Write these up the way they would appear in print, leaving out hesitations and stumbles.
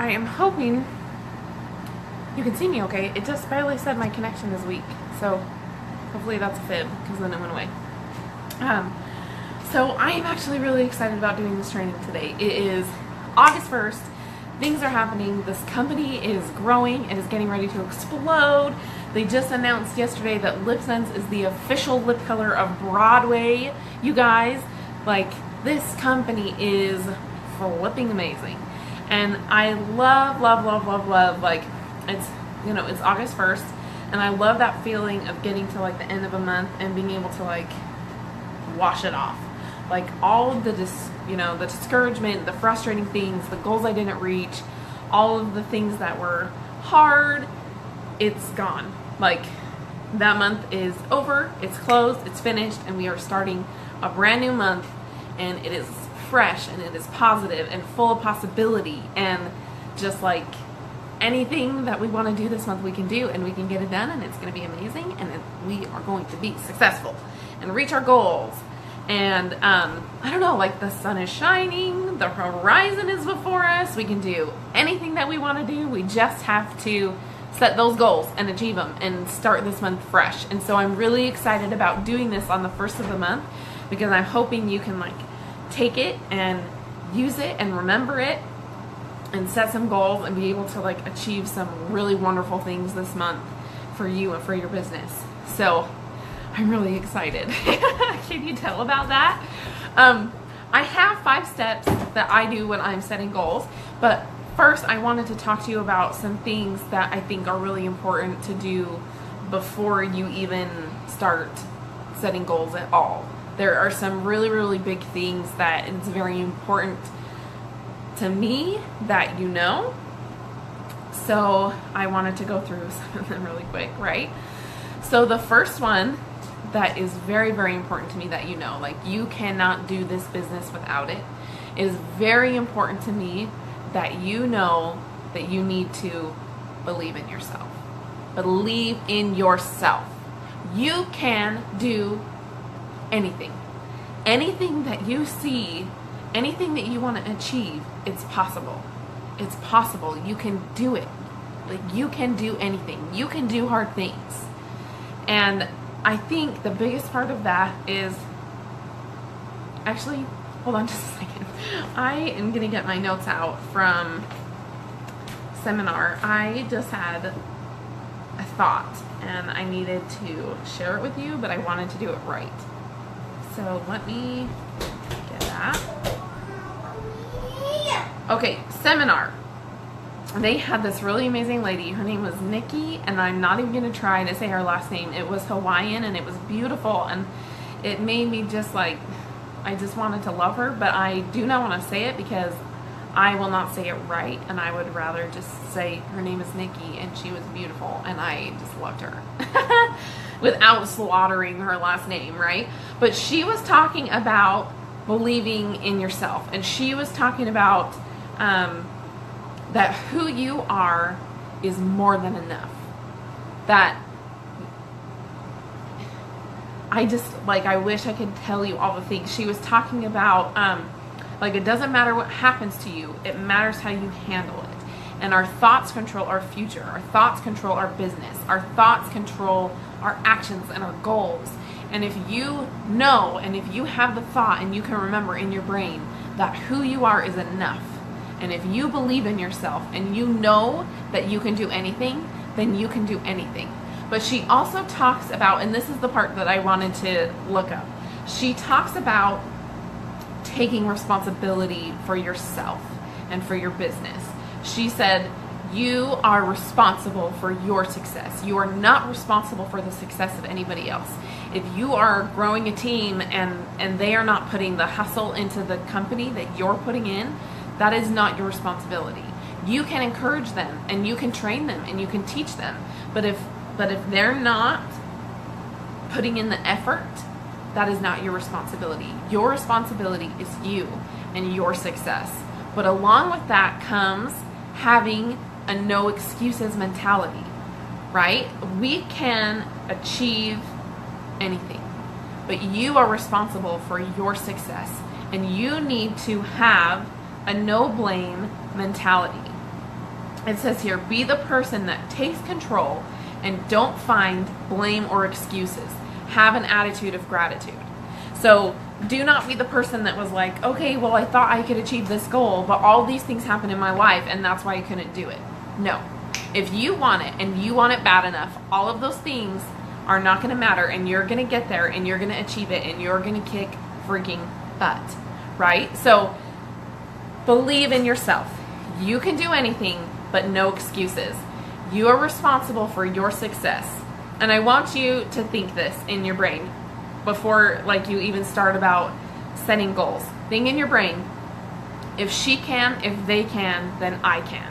I am hoping you can see me okay. It just barely said my connection is weak, so hopefully that's a fib, because then it went away. So I am actually really excited about doing this training today. It is August 1st. Things are happening. This company is growing. It is getting ready to explode. They just announced yesterday that LipSense is the official lip color of Broadway. You guys, like, this company is flipping amazing. And I love, like, it's August 1st, and I love that feeling of getting to, like, the end of a month and being able to, like, wash it off. Like, all of the the discouragement, the frustrating things, the goals I didn't reach, all of the things that were hard, it's gone. Like, that month is over, it's closed, it's finished, and we are starting a brand new month, and it is fresh, and it is positive, and full of possibility, and just like anything that we want to do this month we can do, and we can get it done, and it's going to be amazing, and we are going to be successful and reach our goals. And I don't know, like, the sun is shining, the horizon is before us, we can do anything that we want to do. We just have to set those goals and achieve them and start this month fresh. And so I'm really excited about doing this on the first of the month, because I'm hoping you can, like, take it and use it and remember it and set some goals and be able to, like, achieve some really wonderful things this month for you and for your business. So I'm really excited. Can you tell about that? I have 5 steps that I do when I'm setting goals, but first I wanted to talk to you about some things that I think are really important to do before you even start setting goals at all. There are some really big things that it's very important to me that you know. So I wanted to go through some of them really quick, right? So the first one that is very important to me that you know, like, you cannot do this business without it, is very important to me that you know that you need to believe in yourself. Believe in yourself. You can do anything. Anything that you see, anything that you want to achieve, it's possible. It's possible. You can do it. Like, you can do anything. You can do hard things. And I think the biggest part of that is, actually, hold on just a second. I am going to get my notes out from seminar. I just had a thought and I needed to share it with you, but I wanted to do it right. So let me get that. Okay, seminar. They had this really amazing lady. Her name was Nikki, and I'm not even going to try to say her last name. It was Hawaiian, and it was beautiful, and it made me just, like, I just wanted to love her, but I do not want to say it because I will not say it right, and I would rather just say her name is Nikki, and she was beautiful, and I just loved her without slaughtering her last name, right? But she was talking about believing in yourself, and she was talking about that who you are is more than enough. That I just, like, I wish I could tell you all the things. She was talking about, like, it doesn't matter what happens to you, it matters how you handle it. And our thoughts control our future. Our thoughts control our business. Our thoughts control our actions and our goals. And if you know, and if you have the thought and you can remember in your brain that who you are is enough, and if you believe in yourself and you know that you can do anything, then you can do anything. But she also talks about, and this is the part that I wanted to look up, she talks about taking responsibility for yourself and for your business. She said, you are responsible for your success. You are not responsible for the success of anybody else. If you are growing a team and they are not putting the hustle into the company that you're putting in, that is not your responsibility. You can encourage them and you can train them and you can teach them. But if they're not putting in the effort, that is not your responsibility. Your responsibility is you and your success. But along with that comes having a no excuses mentality, right? We can achieve anything, but you are responsible for your success, and you need to have a no blame mentality. It says here, be the person that takes control and don't find blame or excuses. Have an attitude of gratitude. So do not be the person that was like, okay, well, I thought I could achieve this goal, but all these things happen in my life and that's why I couldn't do it. No. If you want it and you want it bad enough, all of those things are not going to matter, and you're going to get there and you're going to achieve it and you're going to kick freaking butt, right? So believe in yourself. You can do anything, but no excuses. You are responsible for your success. And I want you to think this in your brain before like you even start about setting goals. Think in your brain, if she can, if they can, then I can.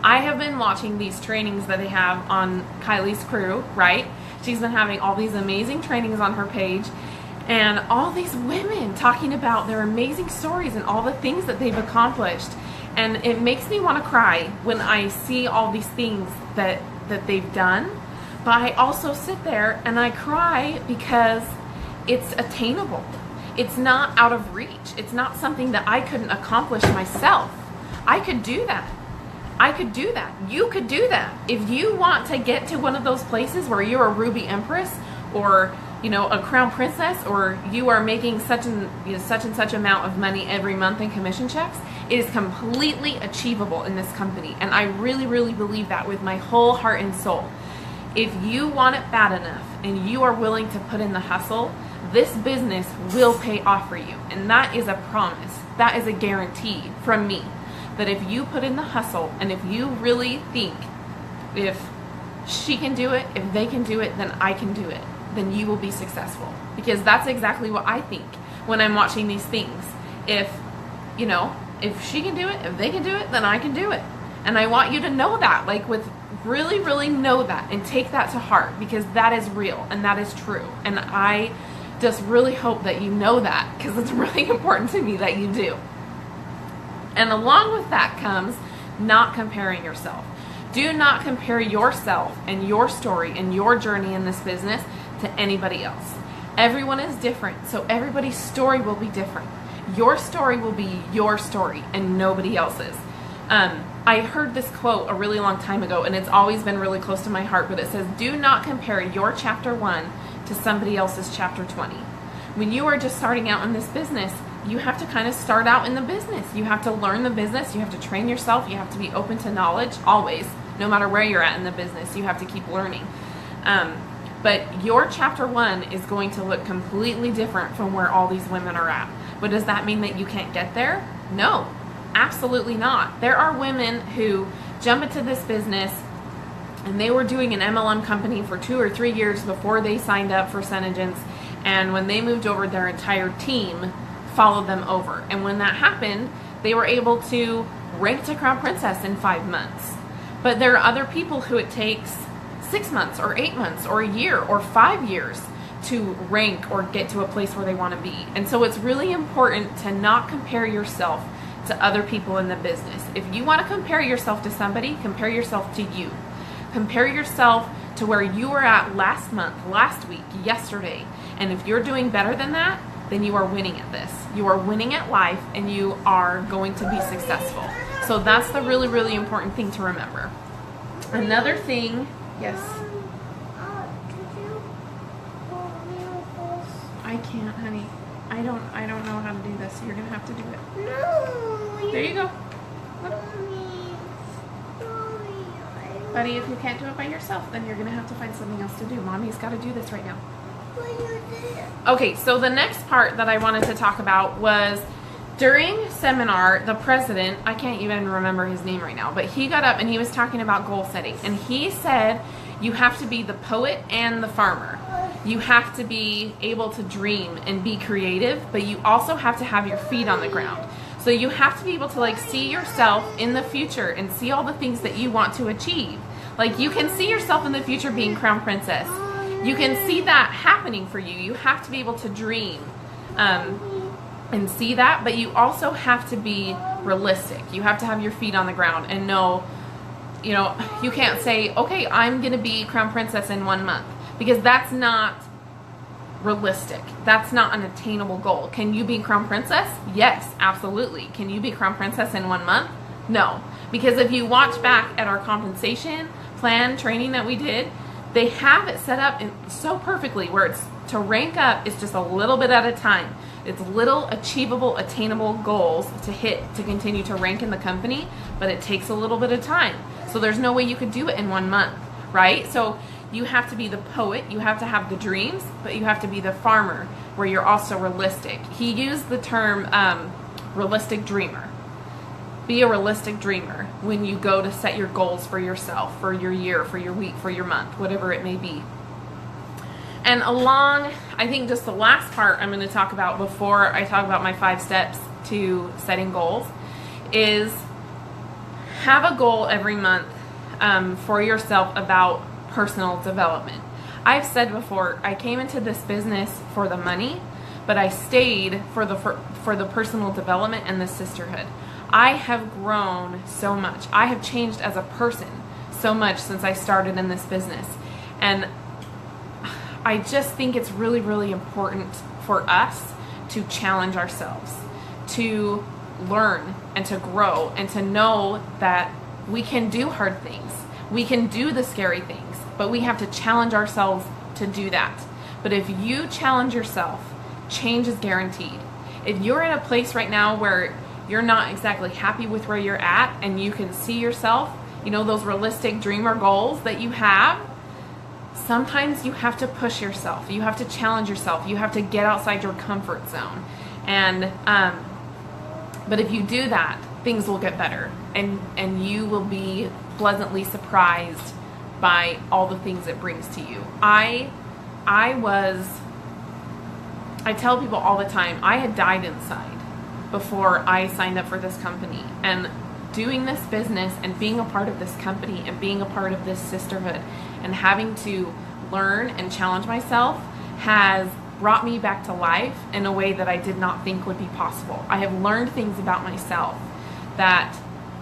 I have been watching these trainings that they have on Kylie's crew, right? She's been having all these amazing trainings on her page, and all these women talking about their amazing stories and all the things that they've accomplished. And it makes me want to cry when I see all these things that they've done. But I also sit there and I cry because it's attainable. It's not out of reach. It's not something that I couldn't accomplish myself. I could do that. I could do that. You could do that. If you want to get to one of those places where you're a Ruby Empress, or a crown princess, or you are making such and such amount of money every month in commission checks, it is completely achievable in this company. And I really, really believe that with my whole heart and soul. If you want it bad enough and you are willing to put in the hustle, this business will pay off for you. And that is a promise. That is a guarantee from me. That if you put in the hustle, and if you really think, if she can do it, if they can do it, then I can do it, then you will be successful. Because that's exactly what I think when I'm watching these things. If she can do it, if they can do it, then I can do it. And I want you to know that, really, really know that and take that to heart, because that is real and that is true. And I just really hope that you know that, because it's really important to me that you do. And along with that comes not comparing yourself. Do not compare yourself and your story and your journey in this business to anybody else. Everyone is different, so everybody's story will be different. Your story will be your story and nobody else's. I heard this quote a really long time ago, and it's always been really close to my heart, but it says, do not compare your chapter 1 to somebody else's chapter 20. When you are just starting out in this business, you have to kind of start out in the business. You have to learn the business. You have to train yourself. You have to be open to knowledge always, no matter where you're at in the business. You have to keep learning. But your chapter 1 is going to look completely different from where all these women are at. But does that mean that you can't get there? No, absolutely not. There are women who jump into this business and they were doing an MLM company for 2 or 3 years before they signed up for Senegence. And when they moved over, their entire team followed them over. And when that happened, they were able to rank to Crown Princess in 5 months. But there are other people who it takes 6 months or 8 months or a year or 5 years to rank or get to a place where they want to be. And so it's really important to not compare yourself to other people in the business. If you want to compare yourself to somebody, compare yourself to you. Compare yourself to where you were at last month, last week, yesterday. And if you're doing better than that, then you are winning at this. You are winning at life, and you are going to be successful. So that's the really, really important thing to remember. Another thing, yes? I can't, honey. I don't know how to do this. You're gonna have to do it. No. There you go. Look. Buddy, if you can't do it by yourself, then you're gonna have to find something else to do. Mommy's got to do this right now. Okay, so the next part that I wanted to talk about was during seminar, the president, I can't even remember his name right now, but he got up and he was talking about goal setting. And he said you have to be the poet and the farmer. You have to be able to dream and be creative, but you also have to have your feet on the ground. So you have to be able to see yourself in the future and see all the things that you want to achieve. Like, you can see yourself in the future being Crown Princess. You can see that happening for you. You have to be able to dream and see that, but you also have to be realistic. You have to have your feet on the ground and know, you can't say, okay, I'm going to be Crown Princess in 1 month, because that's not realistic. That's not an attainable goal. Can you be Crown Princess? Yes, absolutely. Can you be Crown Princess in 1 month? No. Because if you watch back at our compensation plan training that we did, they have it set up so perfectly where it's to rank up is just a little bit at a time. It's little achievable, attainable goals to hit to continue to rank in the company, but it takes a little bit of time. So there's no way you could do it in 1 month, right? So you have to be the poet, you have to have the dreams, but you have to be the farmer where you're also realistic. He used the term realistic dreamer. Be a realistic dreamer when you go to set your goals for yourself, for your year, for your week, for your month, whatever it may be. And I think just the last part I'm going to talk about before I talk about my 5 steps to setting goals is have a goal every month for yourself about personal development. I've said before, I came into this business for the money, but I stayed for the personal development and the sisterhood. I have grown so much. I have changed as a person so much since I started in this business. And I just think it's really, really important for us to challenge ourselves, to learn and to grow and to know that we can do hard things. We can do the scary things, but we have to challenge ourselves to do that. But if you challenge yourself, change is guaranteed. If you're in a place right now where you're not exactly happy with where you're at and you can see yourself, those realistic dreamer goals that you have, sometimes you have to push yourself. You have to challenge yourself. You have to get outside your comfort zone. And but if you do that, things will get better, and you will be pleasantly surprised by all the things it brings to you. I tell people all the time, I had died inside before I signed up for this company. And doing this business and being a part of this company and being a part of this sisterhood and having to learn and challenge myself has brought me back to life in a way that I did not think would be possible. I have learned things about myself that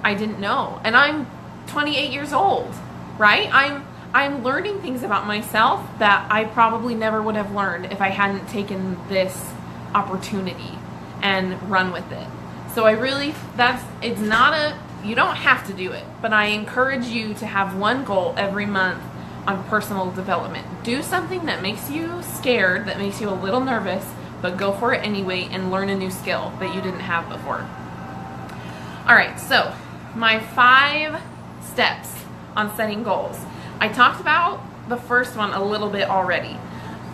I didn't know. And I'm 28 years old, right? I'm learning things about myself that I probably never would have learned if I hadn't taken this opportunity and run with it. So you don't have to do it, but I encourage you to have one goal every month on personal development. Do something that makes you scared, that makes you a little nervous, but go for it anyway and learn a new skill that you didn't have before. All right, so my 5 steps on setting goals. I talked about the first one a little bit already,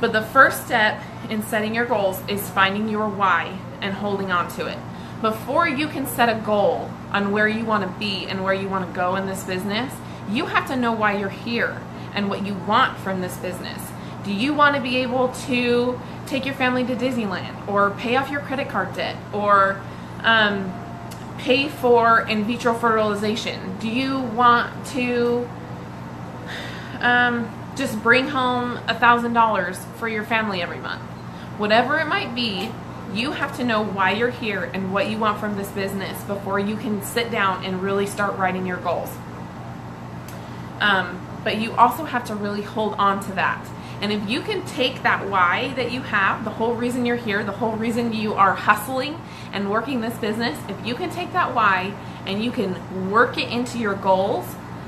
but the first step in setting your goals is finding your why and holding on to it. Before you can set a goal on where you want to be and where you want to go in this business, you have to know why you're here and what you want from this business. Do you want to be able to take your family to Disneyland, or pay off your credit card debt, or pay for in vitro fertilization? Do you want to just bring home $1,000 for your family every month? Whatever it might be, you have to know why you're here and what you want from this business before you can sit down and really start writing your goals. But you also have to really hold on to that. And if you can take that why that you have, the whole reason you're here, the whole reason you are hustling and working this business, if you can take that why and you can work it into your goals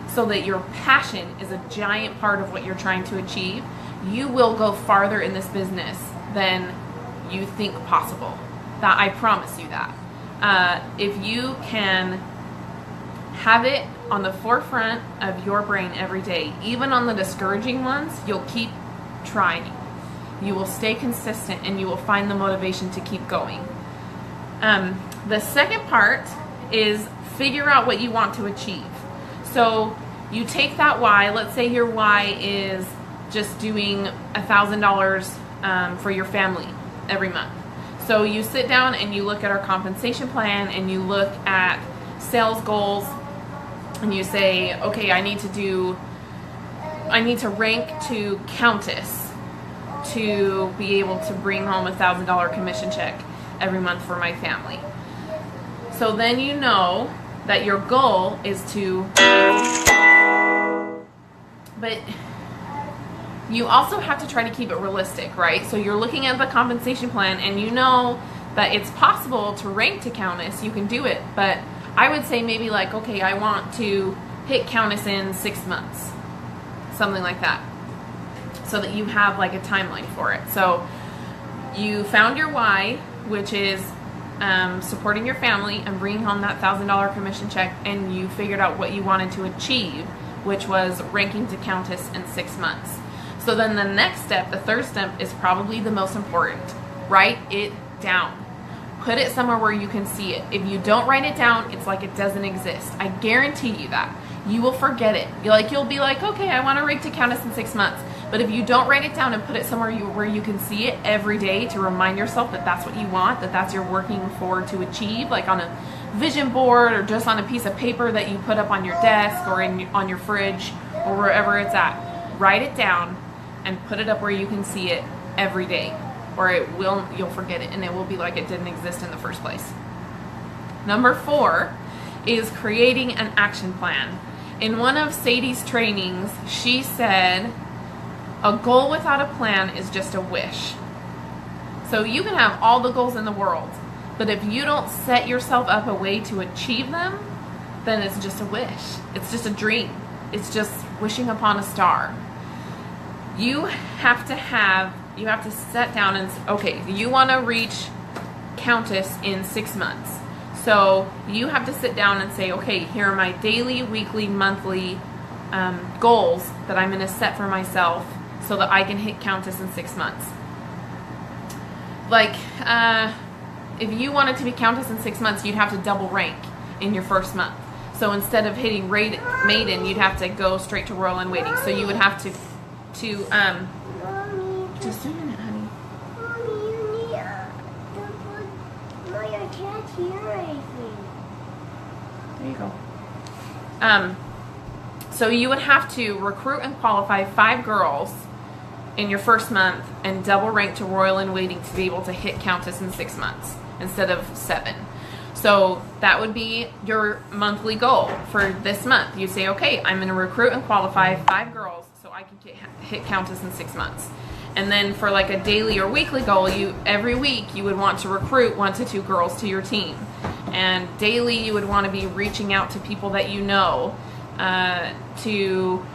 so that your passion is a giant part of what you're trying to achieve, you will go farther in this business than you think possible. That I promise you that. If you can have it on the forefront of your brain every day, even on the discouraging ones, you'll keep trying. You will stay consistent and you will find the motivation to keep going. The second part is figure out what you want to achieve. So you take that why. Let's say your why is just doing $1,000 for your family every month. So you sit down and you look at our compensation plan and you look at sales goals and you say, okay, I need to rank to Countess to be able to bring home $1,000 commission check every month for my family. So then you know that your goal is to, but you also have to try to keep it realistic, right? So you're looking at the compensation plan and you know that it's possible to rank to Countess, you can do it, but I would say maybe like, okay, I want to hit Countess in 6 months, something like that, so that you have like a timeline for it. So you found your why, which is supporting your family and bringing home that $1,000 commission check, and you figured out what you wanted to achieve, which was ranking to Countess in 6 months. So then the next step, the third step, is probably the most important. Write it down. Put it somewhere where you can see it. If you don't write it down, it's like it doesn't exist. I guarantee you that. You will forget it. You'll be like, okay, I want to rank to Countess in 6 months. But if you don't write it down and put it somewhere where you can see it every day to remind yourself that that's what you want, that that's you're working for to achieve, like on a vision board or just on a piece of paper that you put up on your desk or on your fridge or wherever it's at, write it down and put it up where you can see it every day, or you'll forget it and it will be like it didn't exist in the first place. Number 4 is creating an action plan. In one of Sadie's trainings, she said, a goal without a plan is just a wish. So you can have all the goals in the world, but if you don't set yourself up a way to achieve them, then it's just a wish. It's just a dream. It's just wishing upon a star. You have to set down and, okay, you want to reach Countess in 6 months. So you have to sit down and say, okay, here are my daily, weekly, monthly goals that I'm going to set for myself so that I can hit Countess in 6 months. Like, if you wanted to be Countess in 6 months, you'd have to double rank in your first month. So instead of hitting Maiden, you'd have to go straight to Royal and Waiting. So you would have to Mommy, just a minute, honey. Mommy, you need to put, no, I can't hear anything. There you go. So you would have to recruit and qualify 5 girls in your first month and double rank to Royal and Waiting to be able to hit Countess in 6 months instead of 7. So that would be your monthly goal for this month. You say, okay, I'm going to recruit and qualify 5 girls so I can hit Countess in 6 months. And then for like a daily or weekly goal, every week you would want to recruit 1 to 2 girls to your team. And daily you would want to be reaching out to people that you know to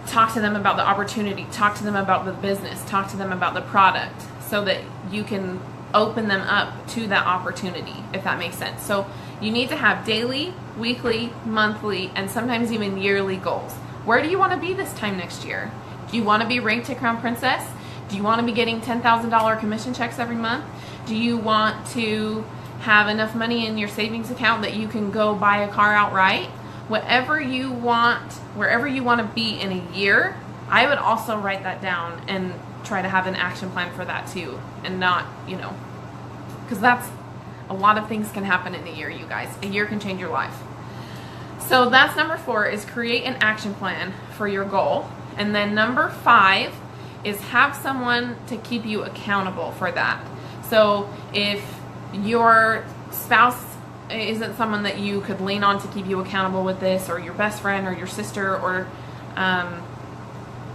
talk to them about the opportunity, talk to them about the business, talk to them about the product, so that you can open them up to that opportunity, if that makes sense. So you need to have daily, weekly, monthly, and sometimes even yearly goals. Where do you want to be this time next year? Do you want to be ranked to Crown Princess? Do you want to be getting $10,000 commission checks every month? Do you want to have enough money in your savings account that you can go buy a car outright? Whatever you want, wherever you want to be in a year, I would also write that down and try to have an action plan for that too, and not, because that's a lot of things can happen in a year, you guys. A year can change your life. So that's number 4, is create an action plan for your goal. And then number 5 is have someone to keep you accountable for that. So if your spouse isn't someone that you could lean on to keep you accountable with this, or your best friend or your sister or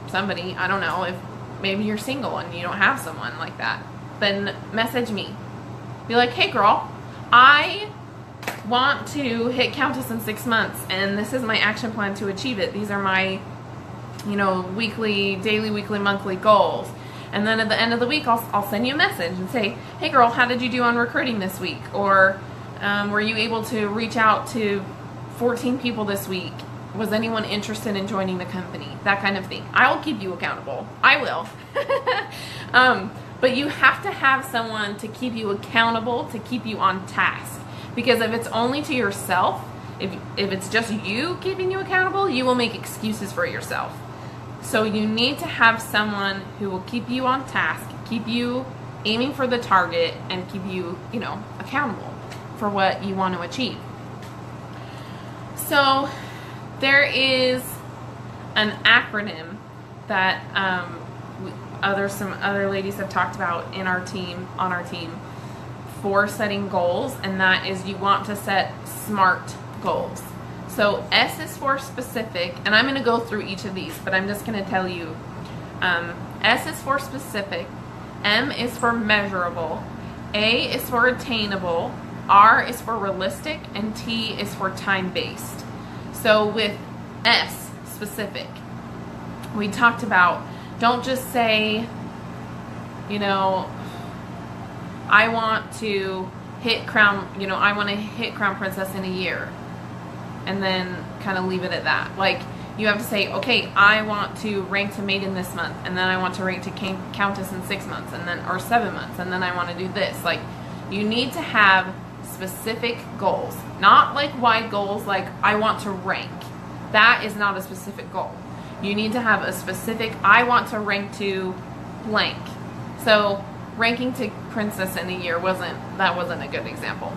somebody, I don't know, if maybe you're single and you don't have someone like that, then message me. Be like, hey girl, I want to hit Countess in 6 months and this is my action plan to achieve it. These are my, weekly, daily, weekly, monthly goals. And then at the end of the week, I'll send you a message and say, hey girl, how did you do on recruiting this week? Or were you able to reach out to 14 people this week? Was anyone interested in joining the company? That kind of thing. I will keep you accountable. I will. But you have to have someone to keep you accountable, to keep you on task. Because if it's only to yourself, if it's just you keeping you accountable, you will make excuses for yourself. So you need to have someone who will keep you on task, keep you aiming for the target, and keep you, accountable for what you want to achieve. So there is an acronym that some other ladies have talked about on our team for setting goals, and that is you want to set SMART goals. So S is for specific, and I'm going to go through each of these, but I'm just going to tell you. S is for specific, M is for measurable, A is for attainable, R is for realistic, and T is for time-based. So with S, specific, we talked about, don't just say, you know, I want to hit Crown Princess in a year, and then kind of leave it at that. Like, you have to say, okay, I want to rank to maiden this month, and then I want to rank to countess in 6 months, and then, or 7 months, and then I want to do this. Like, you need to have specific goals, not like wide goals, like I want to rank. That is not a specific goal. You need to have a specific, I want to rank to blank. So ranking to princess in a year wasn't a good example.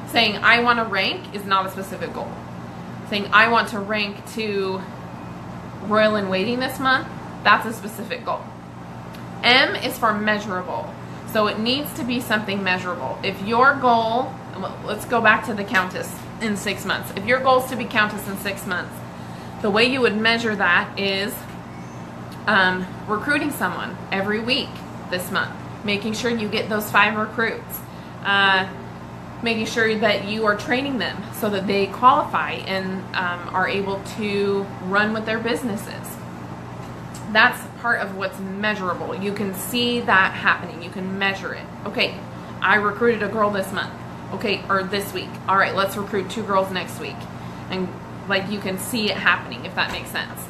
Saying I want to rank is not a specific goal. Saying I want to rank to royal in waiting this month, that's a specific goal. M is for measurable. So it needs to be something measurable. If your goal, let's go back to the countess in 6 months. If your goal is to be countess in 6 months, the way you would measure that is recruiting someone every week this month, making sure you get those 5 recruits, making sure that you are training them so that they qualify and are able to run with their businesses. That's part of what's measurable. You can see that happening. You can measure it. Okay, I recruited a girl this month. Okay, or this week. All right, let's recruit 2 girls next week. And like, you can see it happening, if that makes sense.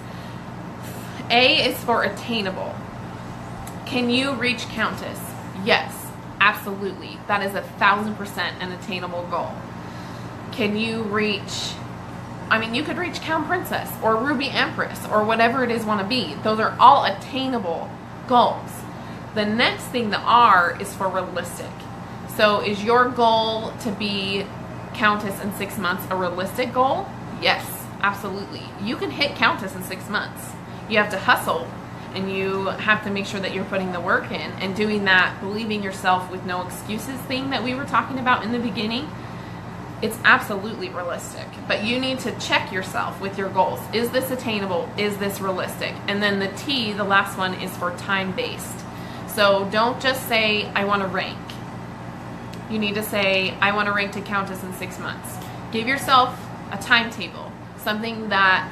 A is for attainable. Can you reach countess? Yes, absolutely. That is 1,000% an attainable goal. Can you reach, you could reach Crown Princess or Ruby Empress or whatever it is want to be. Those are all attainable goals. The next thing, the R, is for realistic. So is your goal to be countess in 6 months a realistic goal? Yes, absolutely. You can hit countess in 6 months. You have to hustle, and you have to make sure that you're putting the work in and doing that believing yourself with no excuses thing that we were talking about in the beginning. It's absolutely realistic, but you need to check yourself with your goals. Is this attainable? Is this realistic? And then the T, the last one, is for time-based. So don't just say, I want to rank. You need to say, I want to rank to countess in 6 months. Give yourself a timetable, something that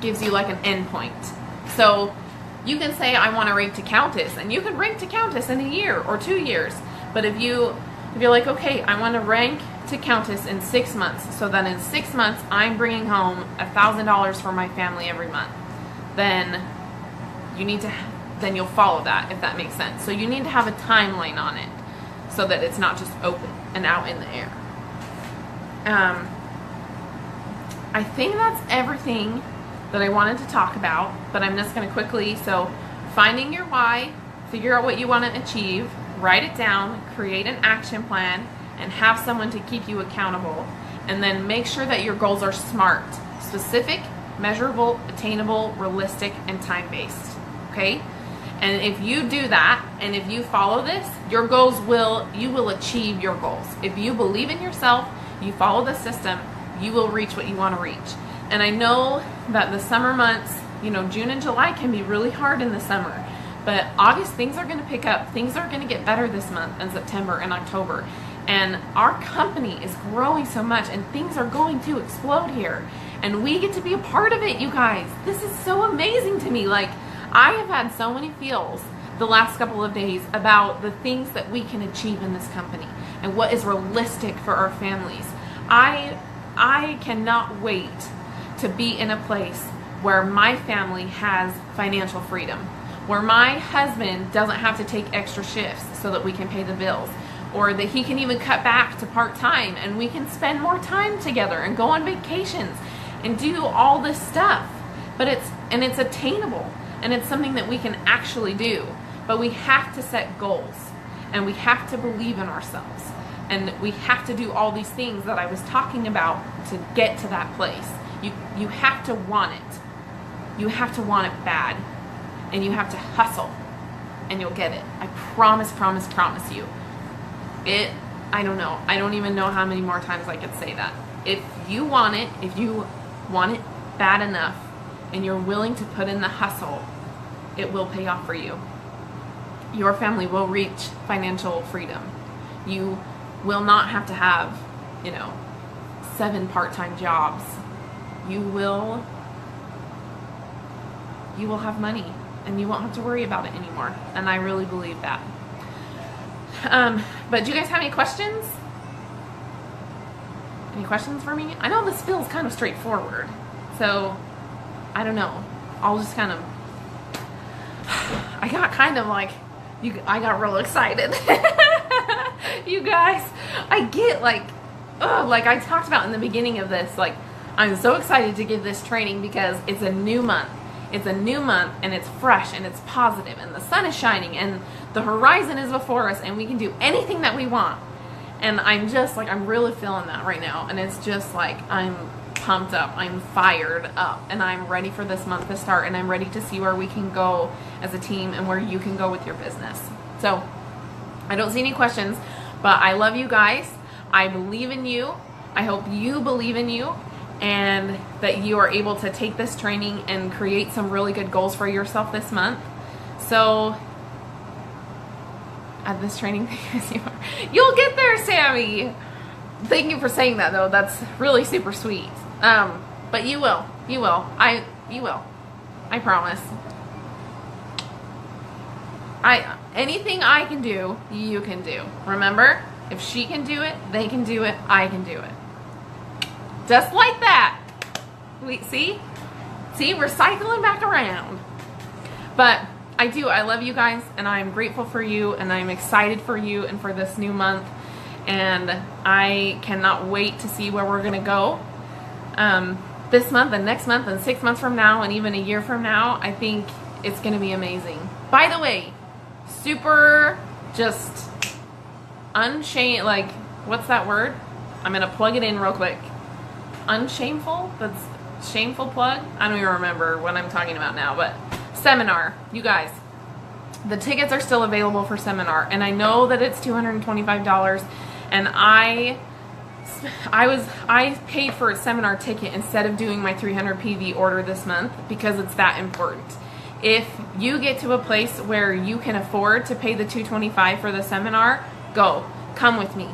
gives you like an end point. So you can say, I want to rank to countess, and you can rank to countess in a year or 2 years. But if you're like, okay, I want to rank to countess in 6 months, so that in 6 months I'm bringing home $1,000 for my family every month, then you'll follow that, if that makes sense. So you need to have a timeline on it so that it's not just open and out in the air. I think that's everything that I wanted to talk about, but I'm just going to quickly, so finding your why, figure out what you want to achieve, write it down, create an action plan, and have someone to keep you accountable. And then make sure that your goals are SMART: specific, measurable, attainable, realistic, and time-based. Okay? And if you do that, and if you follow this, you will achieve your goals. If you believe in yourself, you follow the system, you will reach what you want to reach. And I know that the summer months, June and July can be really hard in the summer. But August, things are going to pick up. Things are going to get better this month, and September and October. And our company is growing so much, and things are going to explode here. And we get to be a part of it, you guys. This is so amazing to me. Like, I have had so many feels the last couple of days about the things that we can achieve in this company and what is realistic for our families. I cannot wait to be in a place where my family has financial freedom, where my husband doesn't have to take extra shifts so that we can pay the bills, or that he can even cut back to part-time and we can spend more time together and go on vacations and do all this stuff. But it's attainable, and it's something that we can actually do. But we have to set goals, and we have to believe in ourselves, and we have to do all these things that I was talking about to get to that place. You have to want it. You have to want it bad. And you have to hustle, and you'll get it. I promise you. I don't know. I don't even know how many more times I could say that. If you want it bad enough, and you're willing to put in the hustle, it will pay off for you. Your family will reach financial freedom. You will not have to have, 7 part-time jobs. You will have money, and you won't have to worry about it anymore. And I really believe that. But do you guys have any questions? Any questions for me? I know this feels kind of straightforward, so I don't know. I'll just kind of, I got real excited. You guys, I get like I talked about in the beginning of this, like, I'm so excited to give this training because it's a new month. It's a new month, and it's fresh, and it's positive, and the sun is shining, and the horizon is before us, and we can do anything that we want. And I'm just like, I'm really feeling that right now. And it's just like, I'm pumped up, I'm fired up, and I'm ready for this month to start, and I'm ready to see where we can go as a team and where you can go with your business. So I don't see any questions, but I love you guys. I believe in you. I hope you believe in you, and that you are able to take this training and create some really good goals for yourself this month. So at this training, you'll get there, Sammy. Thank you for saying that, though. That's really super sweet. But you will. You will. You will. I promise. Anything I can do, you can do. Remember, if she can do it, they can do it, I can do it. Just like that. See, we're cycling back around. But I love you guys, and I'm grateful for you, and I'm excited for you and for this new month. And I cannot wait to see where we're gonna go this month and next month and 6 months from now and even a year from now. I think it's gonna be amazing. By the way, super just unshamed, like, what's that word? I'm gonna plug it in real quick. Unshameful? That's shameful plug? I don't even remember what I'm talking about now, but seminar, you guys, the tickets are still available for seminar, and I know that it's $225, and I paid for a seminar ticket instead of doing my 300 PV order this month because it's that important. If you get to a place where you can afford to pay the $225 for the seminar, go. Come with me.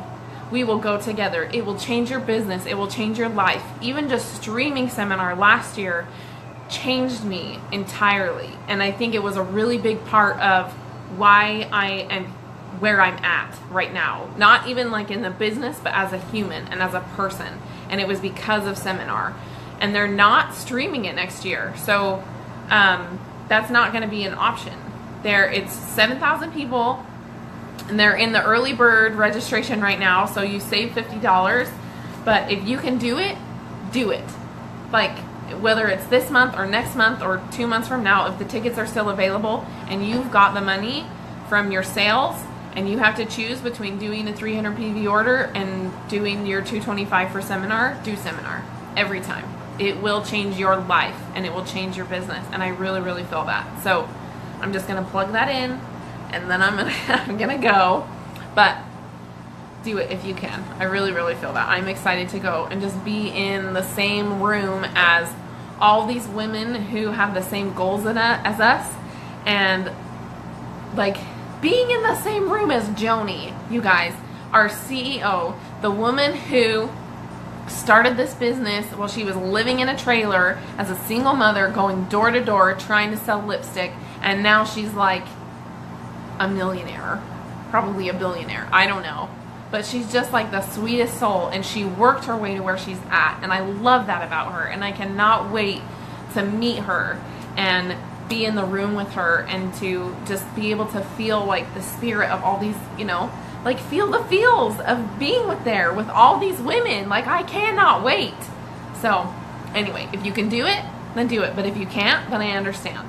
We will go together. It will change your business. It will change your life. Even just streaming seminar last year changed me entirely. And I think it was a really big part of why I am where I'm at right now. Not even like in the business, but as a human and as a person. And it was because of seminar. And they're not streaming it next year. So that's not going to be an option. It's 7,000 people, and they're in the early bird registration right now, so you save $50. But if you can do it, do it. Like, whether it's this month or next month or 2 months from now, if the tickets are still available and you've got the money from your sales and you have to choose between doing a 300 PV order and doing your 225 for seminar, do seminar every time. It will change your life and it will change your business, and I really, really feel that. So I'm just gonna plug that in, and then I'm gonna go. But do it if you can. I really, really feel that. I'm excited to go and just be in the same room as all these women who have the same goals as us, and like being in the same room as Joni, you guys, our CEO, the woman who started this business while she was living in a trailer as a single mother, going door to door trying to sell lipstick, and now she's like a millionaire, probably a billionaire, I don't know, but she's just like the sweetest soul, and she worked her way to where she's at, and I love that about her, and I cannot wait to meet her and be in the room with her and to just be able to feel like the spirit of all these, like feel the feels of being with all these women. Like, I cannot wait. So anyway, if you can do it, then do it. But if you can't, then I understand.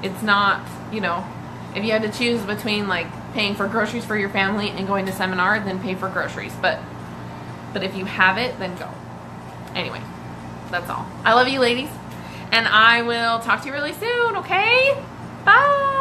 It's not, if you had to choose between like paying for groceries for your family and going to seminar, then pay for groceries. But if you have it, then go. Anyway, that's all. I love you, ladies. And I will talk to you really soon, okay? Bye.